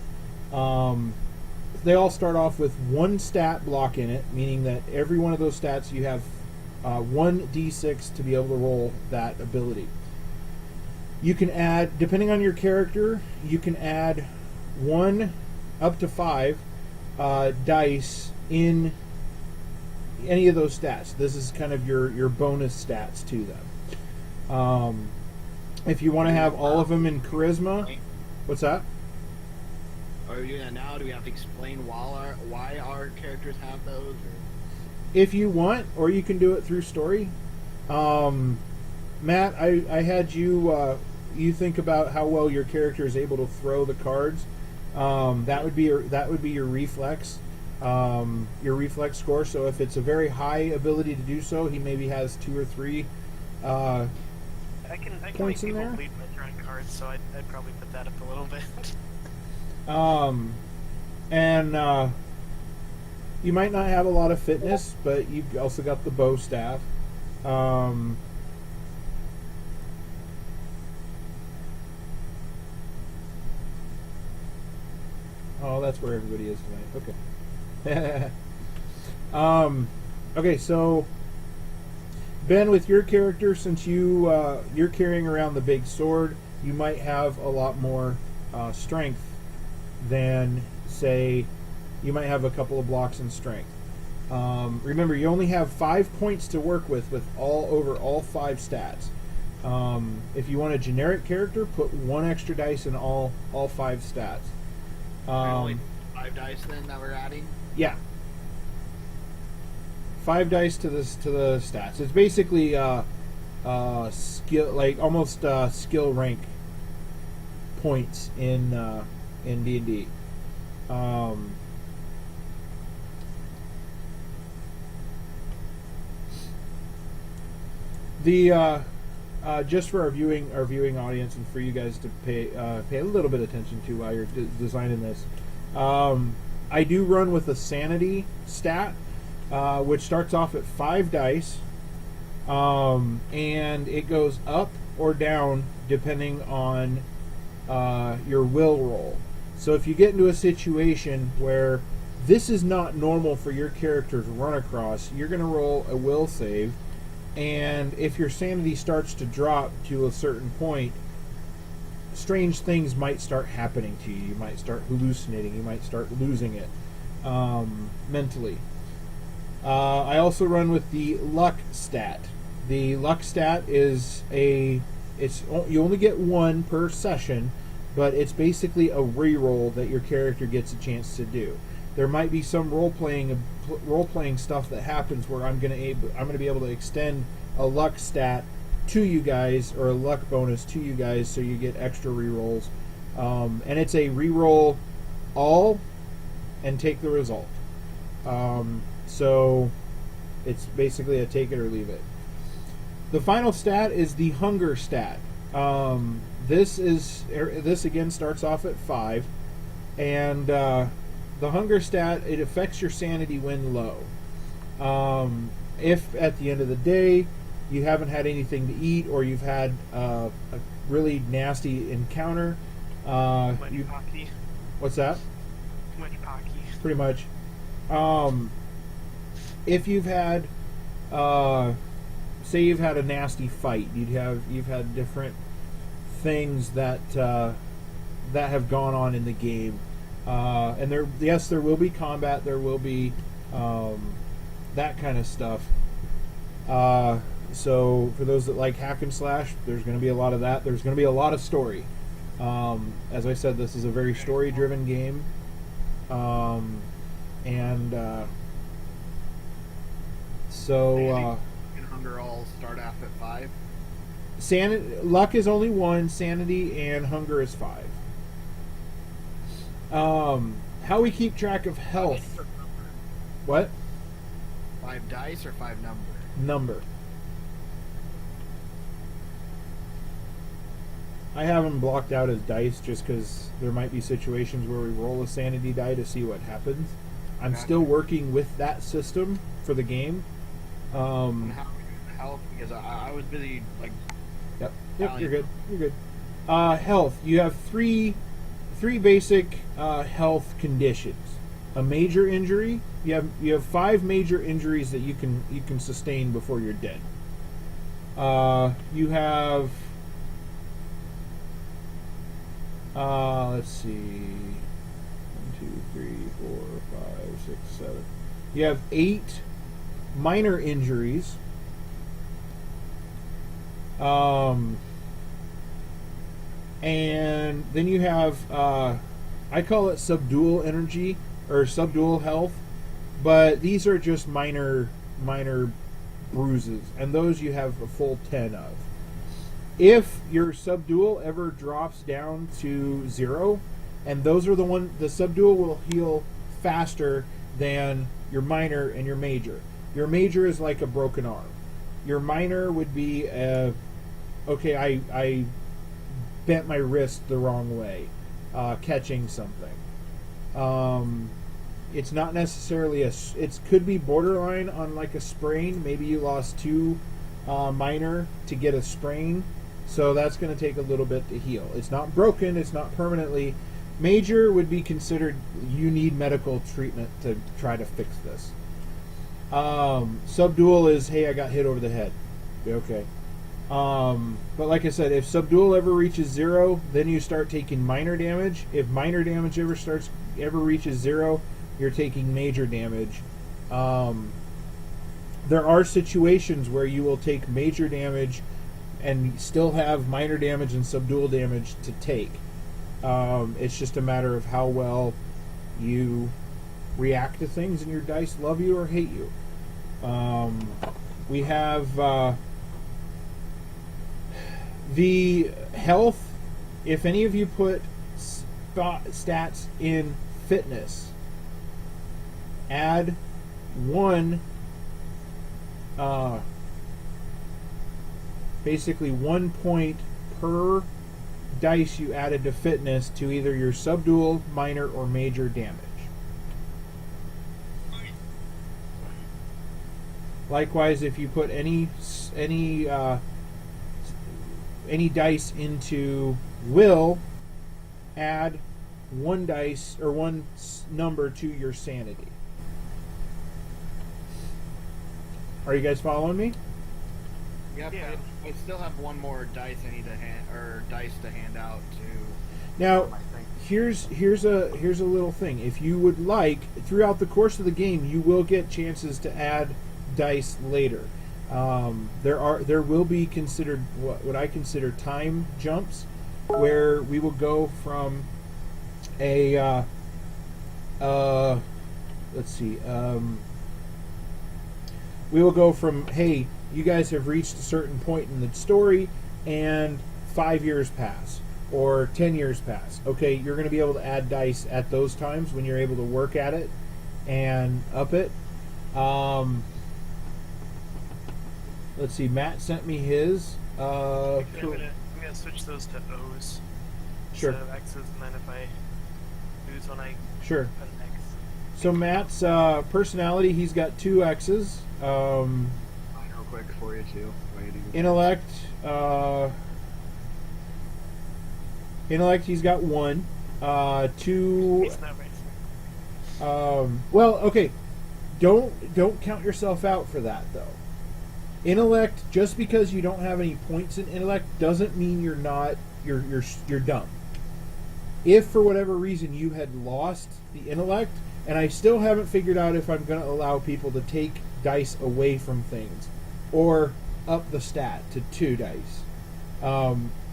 they all start off with 1 stat block in it, meaning that every one of those stats you have 1 d6 to be able to roll that ability. You can add, depending on your character, you can add 1 up to 5 dice in any of those stats. This is kind of your bonus stats to them. If you want to have all of them in charisma, what's that? Are we doing that now? Do we have to explain why our characters have those? Or? If you want, or you can do it through story. Matt, I had you think about how well your character is able to throw the cards. That would be your reflex. Your reflex score. So if it's a very high ability to do so, he maybe has 2 or 3 I can make points in people there. bleed by throwing cards, so I'd probably put that up a little bit. And you might not have a lot of fitness, but you've also got the bow staff. Oh, that's where everybody is tonight. Okay. Okay, so Ben, with your character, since you're carrying around the big sword, you might have a lot more strength than, say, you might have a couple of blocks in strength. Remember, you only have 5 points to work with all 5 stats. If you want a generic character, put 1 extra dice in all 5 stats. Only 5 dice then that we're adding? Yeah. 5 dice to the stats. It's basically skill, like almost skill rank points in D&D. Just for our viewing audience and for you guys to pay a little bit of attention to while you're designing this, I do run with a sanity stat, which starts off at 5 dice, and it goes up or down depending on your will roll. So if you get into a situation where this is not normal for your character to run across, you're going to roll a will save, and if your sanity starts to drop to a certain point, strange things might start happening to you. You might start hallucinating. You might start losing it mentally. I also run with the luck stat. The luck stat is you only get 1 per session, but it's basically a reroll that your character gets a chance to do. There might be some role playing stuff that happens where I'm gonna be able to extend a luck stat to you guys, or a luck bonus to you guys, so you get extra rerolls. And it's a reroll all and take the result. So it's basically a take it or leave it. The final stat is the hunger stat. This again starts off at 5, and the hunger stat, it affects your sanity when low. If at the end of the day you haven't had anything to eat, or you've had a really nasty encounter, Pocky. what's that? Too much Pocky. Pretty much. If you've had, say you've had a nasty fight, you've had different things that have gone on in the game, and there will be combat, there will be that kind of stuff. So for those that like hack and slash, there's going to be a lot of that. There's going to be a lot of story. As I said, this is a very story-driven game, and so And Hunger all start off at 5. luck is only 1, sanity and hunger is 5. How we keep track of health? What 5 dice or 5 number? number? I have them blocked out as dice just because there might be situations where we roll a sanity die to see what happens. I'm Gotcha. still working with that system for the game. And how are we doing health? Because I was busy like. Yep, Italian. you're good. You're good. Health. You have three basic health conditions. A major injury. You have 5 major injuries that you can sustain before you're dead. You have. Let's see. 1, 2, 3, 4, 5, 6, 7. You have 8 minor injuries. And then you have, I call it subdual energy or subdual health, but these are just minor bruises, and those you have a full 10 of. If your subdual ever drops down to 0, and those are the subdual will heal faster than your minor and your major. Your major is like a broken arm. Your minor would be okay, I bent my wrist the wrong way, catching something. It's not necessarily it could be borderline on like a sprain. Maybe you lost 2 minor to get a sprain, so that's going to take a little bit to heal. It's not broken. It's not permanently. Major would be considered you need medical treatment to try to fix this. Subdual is, hey, I got hit over the head. Okay. But like I said, if subdual ever reaches 0, then you start taking minor damage. If minor damage ever reaches 0, you're taking major damage. There are situations where you will take major damage and still have minor damage and subdual damage to take. It's just a matter of how well you react to things, and your dice love you or hate you. We have the health. If any of you put stats in fitness, add 1, basically 1 point per dice you added to fitness to either your subdual, minor, or major damage. Likewise, if you put any dice into will, add 1 dice or 1 number to your sanity. Are you guys following me? Yep. Yeah. I still have 1 more dice I need to hand out to. Now, my thing. here's a little thing. If you would like, throughout the course of the game, you will get chances to add dice later. There will be considered what I consider time jumps, where we will go from a let's see, we will go from, hey, you guys have reached a certain point in the story, and 5 years pass or 10 years pass. Okay, you're going to be able to add dice at those times when you're able to work at it and up it. Let's see, Matt sent me his. I'm gonna switch those to O's Sure. instead of X's, and then if I lose one, I Sure. put an X. So Matt's personality, he's got 2 X's. Mine real quick for you too. Intellect, he's got 1. 2. It's not right. Well, okay. Don't count yourself out for that though. Intellect, just because you don't have any points in intellect doesn't mean you're dumb. If for whatever reason you had lost the intellect, and I still haven't figured out if I'm going to allow people to take dice away from things, or up the stat to 2 dice,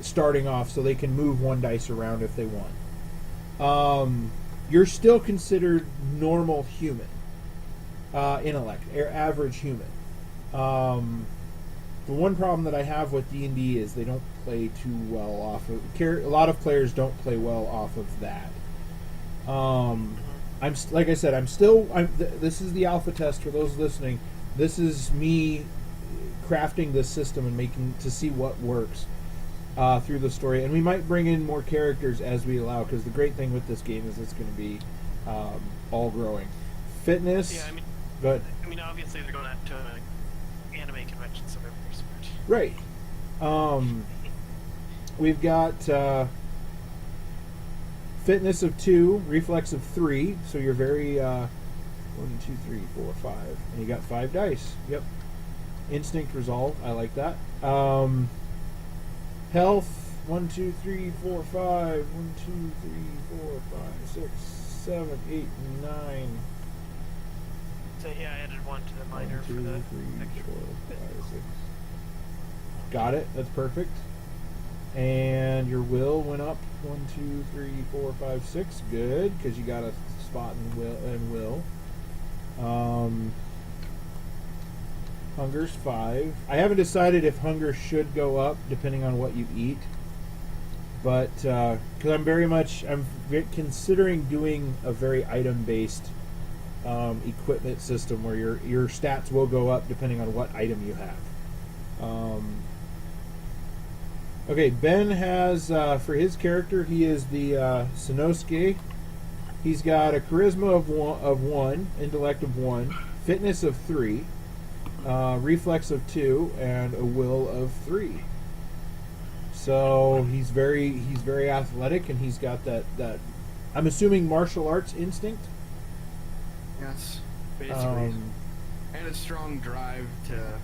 starting off, so they can move 1 dice around if they want. You're still considered normal human intellect, average human. The one problem that I have with D&D is they don't play too well off of. A lot of players don't play well off of that. Like I said, this is the alpha test for those listening. This is me crafting this system and making to see what works through the story. And we might bring in more characters as we allow, because the great thing with this game is it's going to be all growing. Fitness. Yeah, but obviously they're going out to anime conventions, so they're very smart. Right. We've got fitness of 2, reflex of 3. So you're very 1, 2, 3, 4, 5, and you got 5 dice. Yep. Instinct, resolve. I like that. Health 1, 2, 3, 4, 5. 1, 2, 3, 4, 5, 6, 7, 8, 9. So yeah, I added 1 to the minor 1, 2, for the 3, extra 4, 5, 6. Got it. That's perfect. And your will went up 1, 2, 3, 4, 5, 6. Good, because you got a spot in will. Hunger's 5. I haven't decided if hunger should go up depending on what you eat, but because I'm considering doing a very item-based equipment system where your stats will go up depending on what item you have. Okay, Ben has for his character, he is the Sonosuke. He's got a charisma of 1, intellect of 1, fitness of 3, reflex of 2, and a will of 3. So he's very athletic, and he's got that I'm assuming martial arts instinct. Yes, basically. And a strong drive to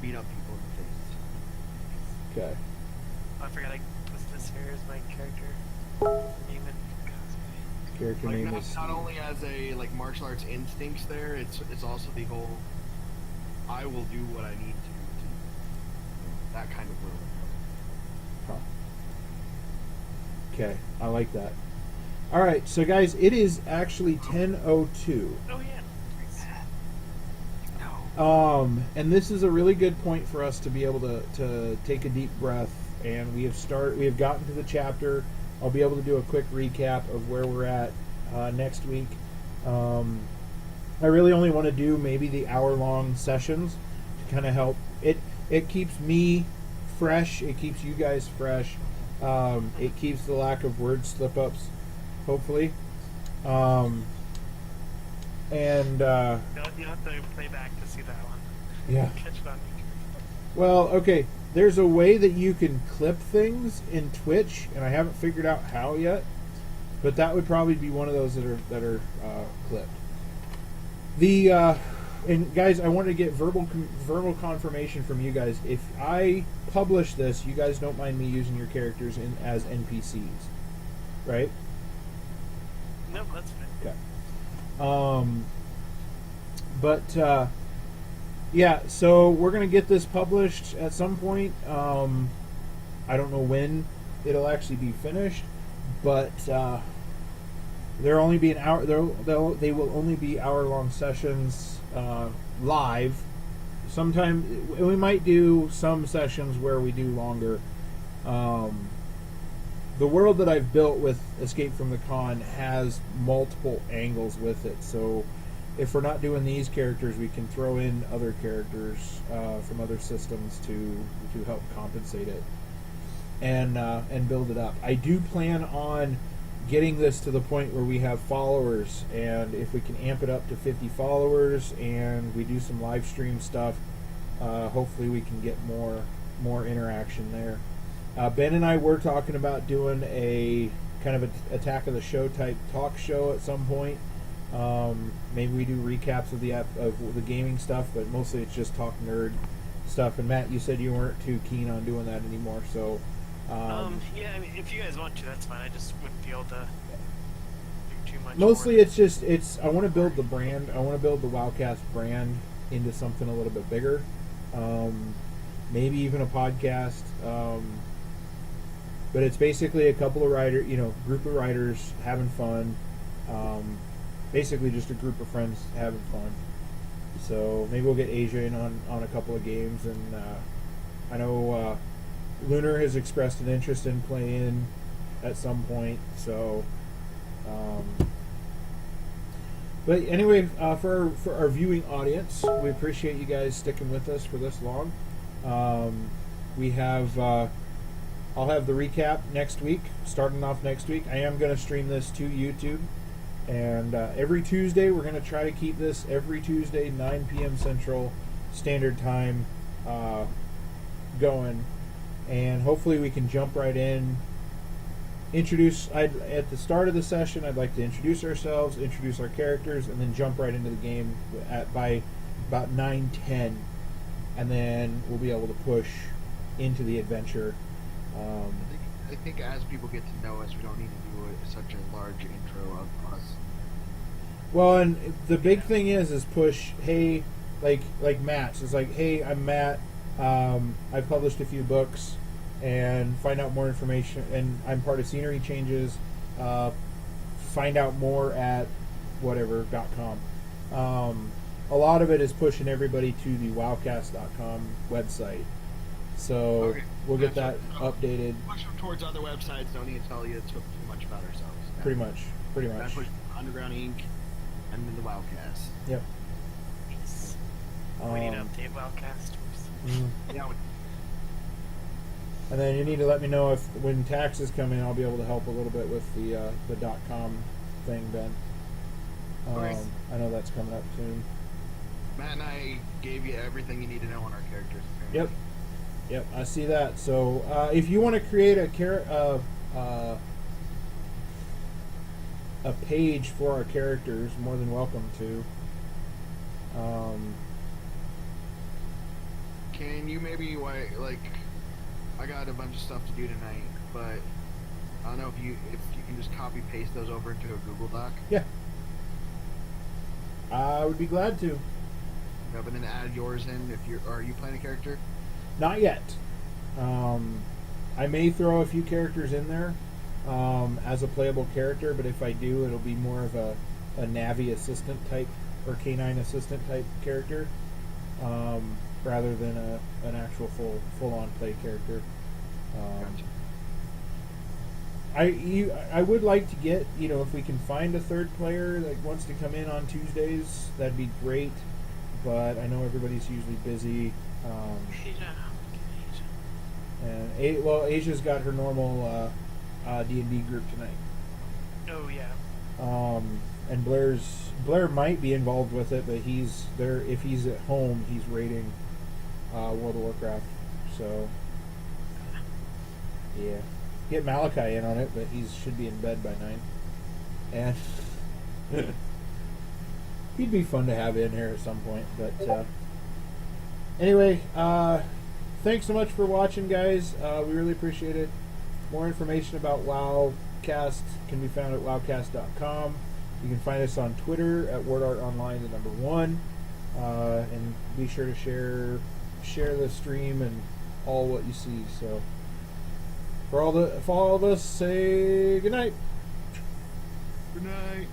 beat up people in the face. Okay. Oh, I forgot I was this here as my character name and cosplay. Character Like name is not only as a martial arts instincts there, it's also the whole I will do what I need to that kind of will. Huh. Okay, I like that. All right, so guys, it is actually 10:02. Oh yeah. And this is a really good point for us to be able to take a deep breath. And we have gotten to the chapter. I'll be able to do a quick recap of where we're at next week. I really only want to do maybe the hour-long sessions to kind of help. It keeps me fresh. It keeps you guys fresh. It keeps the lack of word slip-ups, hopefully. And You'll have to play back to see that one. yeah. Catch it on Well, okay. There's a way that you can clip things in Twitch, and I haven't figured out how yet. But that would probably be one of those that are clipped. And guys, I wanted to get verbal confirmation from you guys. If I publish this, you guys don't mind me using your characters as NPCs, right? No, that's fine. Okay. Yeah, so we're going to get this published at some point. I don't know when it'll actually be finished, but there'll only be an hour. They will only be hour-long sessions live. Sometime we might do some sessions where we do longer. The world that I've built with Escape from the Con has multiple angles with it, so if we're not doing these characters, we can throw in other characters from other systems to help compensate it and build it up. I do plan on getting this to the point where we have followers, and if we can amp it up to 50 followers and we do some live stream stuff, hopefully we can get more interaction there. Ben and I were talking about doing a kind of a Attack of the Show type talk show at some point. Maybe we do recaps of the gaming stuff, but mostly it's just talk nerd stuff. And Matt, you said you weren't too keen on doing that anymore, so yeah, I mean, if you guys want to, that's fine. I just wouldn't be able to do too much. mostly more. it's I want to build the brand. I want to build the WAOCast brand into something a little bit bigger. maybe even a podcast. But it's basically a couple of group of writers having fun. Basically just a group of friends having fun. So maybe we'll get Asia in on a couple of games, and I know Lunar has expressed an interest in playing at some point. So, but anyway, for our viewing audience, we appreciate you guys sticking with us for this long. We have I'll have the recap next week, starting off next week. I am going to stream this to YouTube. And every Tuesday, we're going to try to keep this every Tuesday, 9 p.m. Central Standard Time going. And hopefully we can jump right in. At the start of the session, I'd like to introduce ourselves, introduce our characters, and then jump right into the game by about 9:10. And then we'll be able to push into the adventure. I think as people get to know us, we don't need to do such a large intro of us. Well, and the big thing is push. Hey, like Matt's. It's like, hey, I'm Matt. I've published a few books, and find out more information. And I'm part of Scenery Changes. Find out more at whatever.com. A lot of it is pushing everybody to the WAOCast.com website. So Okay. we'll get that updated. Push them towards other websites. Don't need to tell you too much about ourselves. Pretty much. That push Underground Inc. and then the WAOCast. Yep. Yes. We need to update WAOcast. Yeah. And then you need to let me know if when taxes come in, I'll be able to help a little bit with the .com thing, Ben. Okay. I know that's coming up soon. Matt and I gave you everything you need to know on our characters. Yep. Yep, I see that. So if you want to create a page for our characters, more than welcome to. Can you maybe I got a bunch of stuff to do tonight, but I don't know if you can just copy paste those over into a Google Doc. Yeah. I would be glad to. Yeah, but then add yours in are you playing a character? Not yet. I may throw a few characters in there as a playable character, but if I do, it'll be more of a Navi assistant type or canine assistant type character rather than an actual full-on play character. Gotcha. I would like to get, if we can find a third player that wants to come in on Tuesdays, that'd be great. But I know everybody's usually busy. And Asia's got her normal D&D group tonight. Oh yeah. And Blair might be involved with it, but he's there. If he's at home, he's raiding World of Warcraft. So yeah, get Malachi in on it, but he should be in bed by 9. And he'd be fun to have in here at some point. But anyway, thanks so much for watching, guys. We really appreciate it. More information about WAOcast can be found at WAOcast.com. You can find us on Twitter at WordArtOnline, the number 1. And be sure to share the stream and all what you see. So for all of us, say good night. Good night.